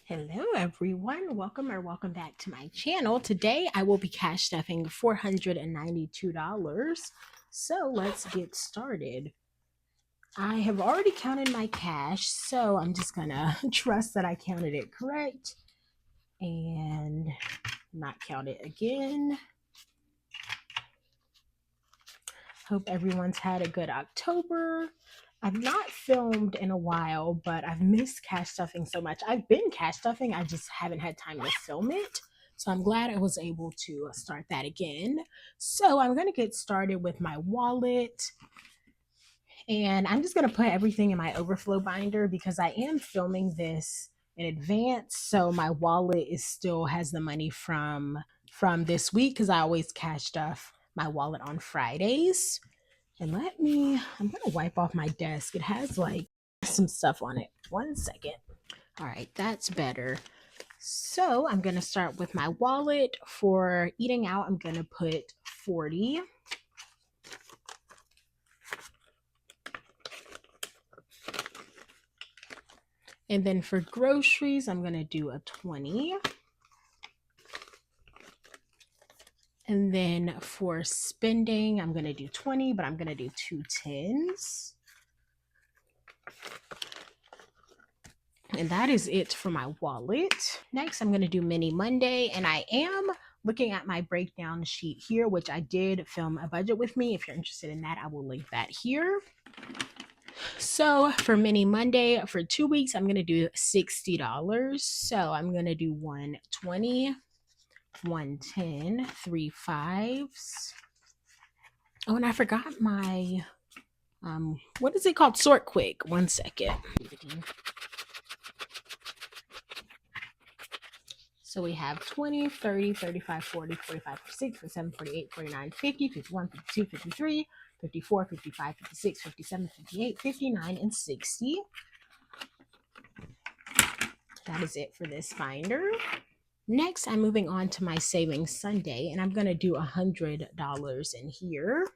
Hello everyone, welcome back to my channel. Today I will be cash stuffing $492. So let's get started. I have already counted my cash, so I'm just gonna trust that I counted it correct and not count it again. Hope everyone's had a good October. I've not filmed in a while, but I've missed cash stuffing so much. I've been cash stuffing, I just haven't had time to film it. So I'm glad I was able to start that again. So I'm going to get started with my wallet. And I'm just going to put everything in my overflow binder because I am filming this in advance. So my wallet still has the money from this week because I always cash stuff my wallet on Fridays. And I'm gonna wipe off my desk. It has like some stuff on it. 1 second. All right, that's better. So I'm gonna start with my wallet. For eating out, I'm gonna put 40. And then for groceries, I'm gonna do a 20. And then for spending, I'm gonna do 20, but I'm gonna do 2 10s. And that is it for my wallet. Next, I'm going to do Mini Monday, and I am looking at my breakdown sheet here, which I did film a budget with me. If you're interested in that, I will link that here. So for Mini Monday, for 2 weeks, I'm going to do $60. So I'm going to do 120, 110, 3 5s. Oh, and I forgot my, what is it called? Sort Quick. 1 second. So we have 20, 30, 35, 40, 45, 46, 47, 48, 49, 50, 51, 52, 53, 54, 55, 56, 57, 58, 59, and 60. That is it for this binder. Next, I'm moving on to my Savings Sunday, and I'm going to do $100 in here.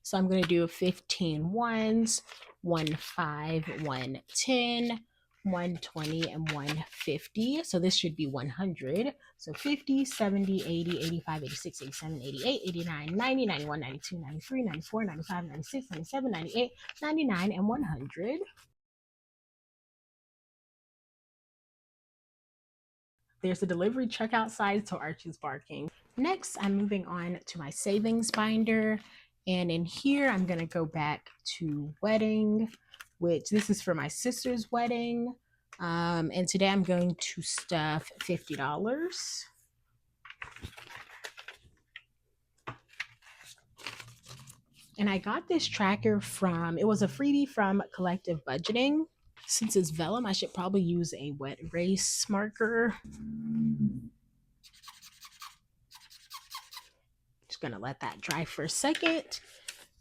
So I'm going to do 15 ones, 1 5, 1 10, 120, and 150. So this should be 100. So 50, 70, 80, 85, 86, 87, 88, 89, 90, 91, 92, 93, 94, 95, 96, 97, 98, 99, and 100. There's a delivery truck outside, so Archie's barking. Next, I'm moving on to my savings binder. And in here, I'm going to go back to wedding, which this is for my sister's wedding. And today I'm going to stuff $50. And I got this tracker it was a freebie from Collective Budgeting. Since it's vellum, I should probably use a wet erase marker. Just gonna let that dry for a second.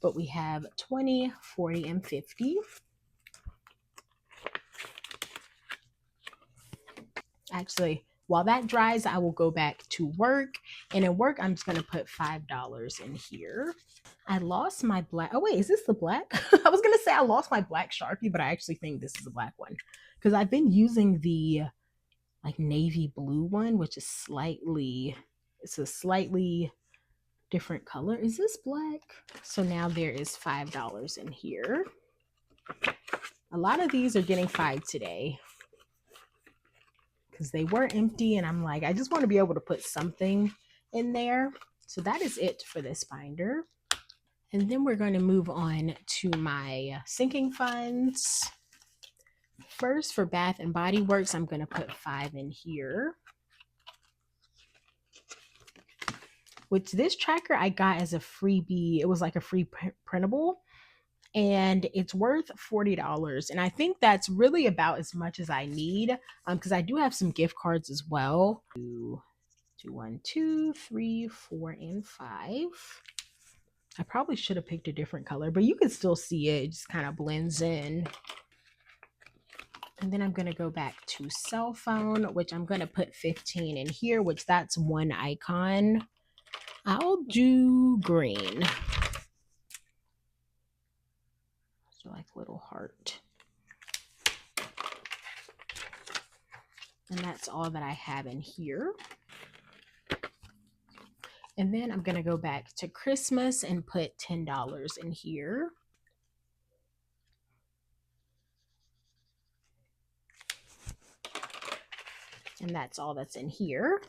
But we have 20, 40, and 50. Actually, while that dries, I will go back to work. And in work, I'm just gonna put $5 in here. I lost my black. Oh wait, is this the black? I was gonna say I lost my black Sharpie, but I actually think this is the black one because I've been using the like navy blue one, which is it's a slightly different color. Is this black? So now there is $5 in here. A lot of these are getting 5 today because they were empty, and I'm like, I just want to be able to put something in there. So that is it for this binder. And then we're going to move on to my sinking funds. First, for Bath and Body Works, I'm going to put 5 in here. Which this tracker I got as a freebie. It was like a free printable. And it's worth $40. And I think that's really about as much as I need. Because I do have some gift cards as well. 1, 2, 3, 4, and 5. I probably should have picked a different color, but you can still see it. It just kind of blends in. And then I'm going to go back to cell phone, which I'm going to put 15 in here, which that's one icon. I'll do green. So like little heart. And that's all that I have in here. And then I'm going to go back to Christmas and put $10 in here. And that's all that's in here.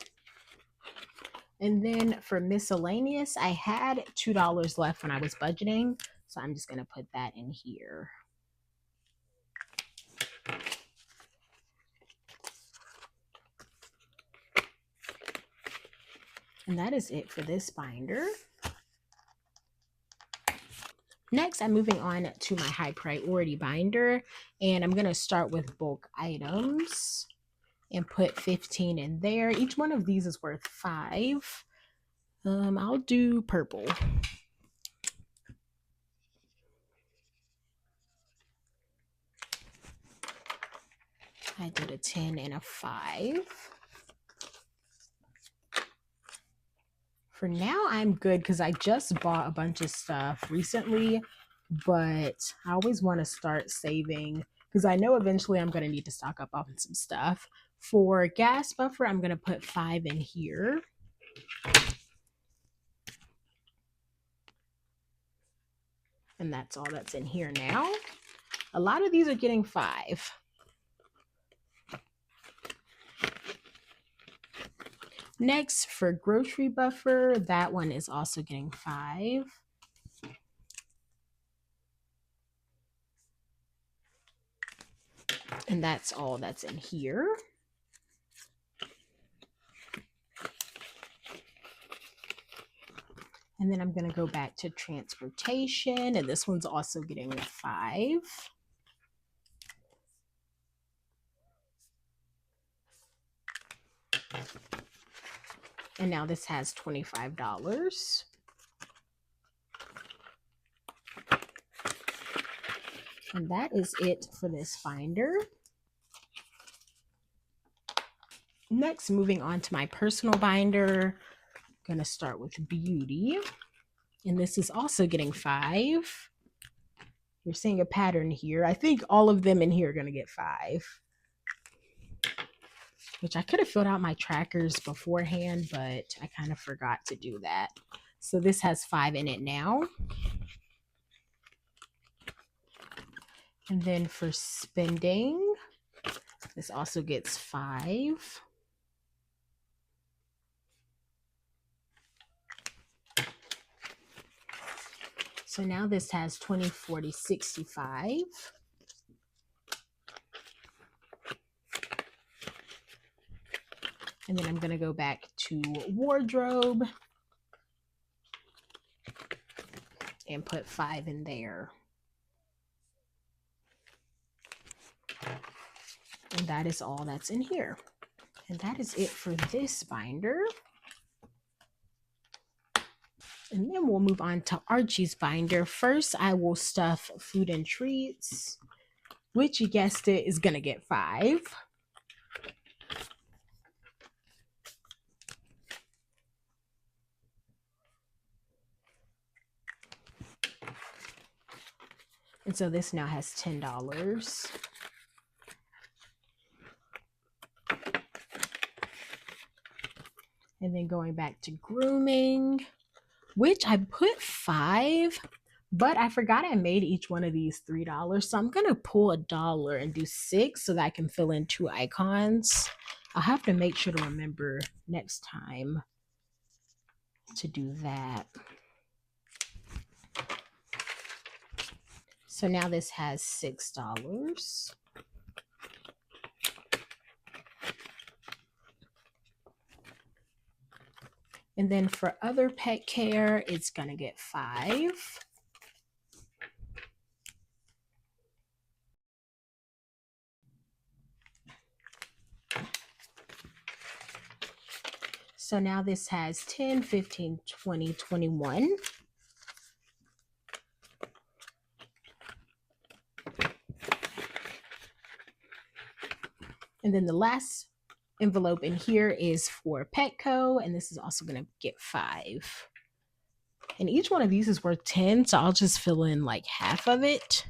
And then for miscellaneous, I had $2 left when I was budgeting. So I'm just going to put that in here. And that is it for this binder. Next, I'm moving on to my high priority binder, and I'm going to start with bulk items and put 15 in there. Each one of these is worth 5. I'll do purple. I did a 10 and a 5. For now, I'm good because I just bought a bunch of stuff recently, but I always want to start saving because I know eventually I'm going to need to stock up on some stuff. For gas buffer, I'm going to put 5 in here. And that's all that's in here now. A lot of these are getting 5. Next, for grocery buffer, that one is also getting 5. And that's all that's in here. And then I'm going to go back to transportation, and this one's also getting 5. And now this has $25. And that is it for this binder. Next, moving on to my personal binder, I'm going to start with beauty. And this is also getting 5. You're seeing a pattern here. I think all of them in here are going to get 5. Which I could have filled out my trackers beforehand, but I kind of forgot to do that. So this has 5 in it now. And then for spending, this also gets 5. So now this has 20, 40, 65. And then I'm going to go back to wardrobe and put 5 in there. And that is all that's in here. And that is it for this binder. And then we'll move on to Archie's binder. First, I will stuff food and treats, which you guessed it is going to get 5. And so this now has $10. And then going back to grooming, which I put 5, but I forgot I made each one of these $3. So I'm going to pull $1 and do 6 so that I can fill in 2 icons. I'll have to make sure to remember next time to do that. So now this has $6. And then for other pet care, it's going to get 5. So now this has 10, 15, 20, 21. And then the last envelope in here is for Petco, and this is also going to get 5. And each one of these is worth 10, so I'll just fill in like half of it.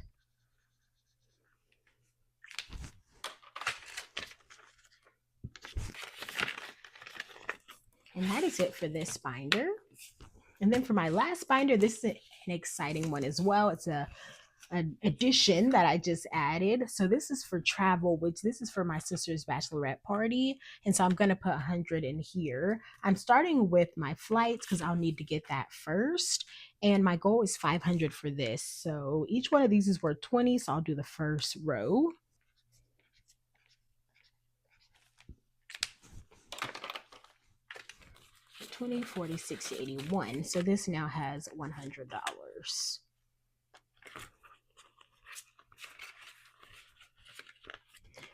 And that is it for this binder. And then for my last binder, this is an exciting one as well. It's an addition that I just added. So this is for travel, which this is for my sister's bachelorette party. And so I'm going to put 100 in here. I'm starting with my flights because I'll need to get that first. And my goal is 500 for this. So each one of these is worth 20. So I'll do the first row. 20, 40, 60, 81. So this now has $100.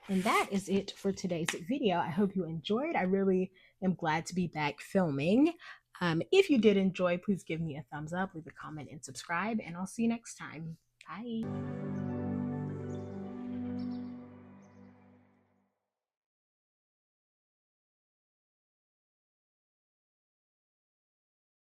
And that is it for today's video. I hope you enjoyed. I really am glad to be back filming. If you did enjoy, please give me a thumbs up, leave a comment, and subscribe. And I'll see you next time. Bye.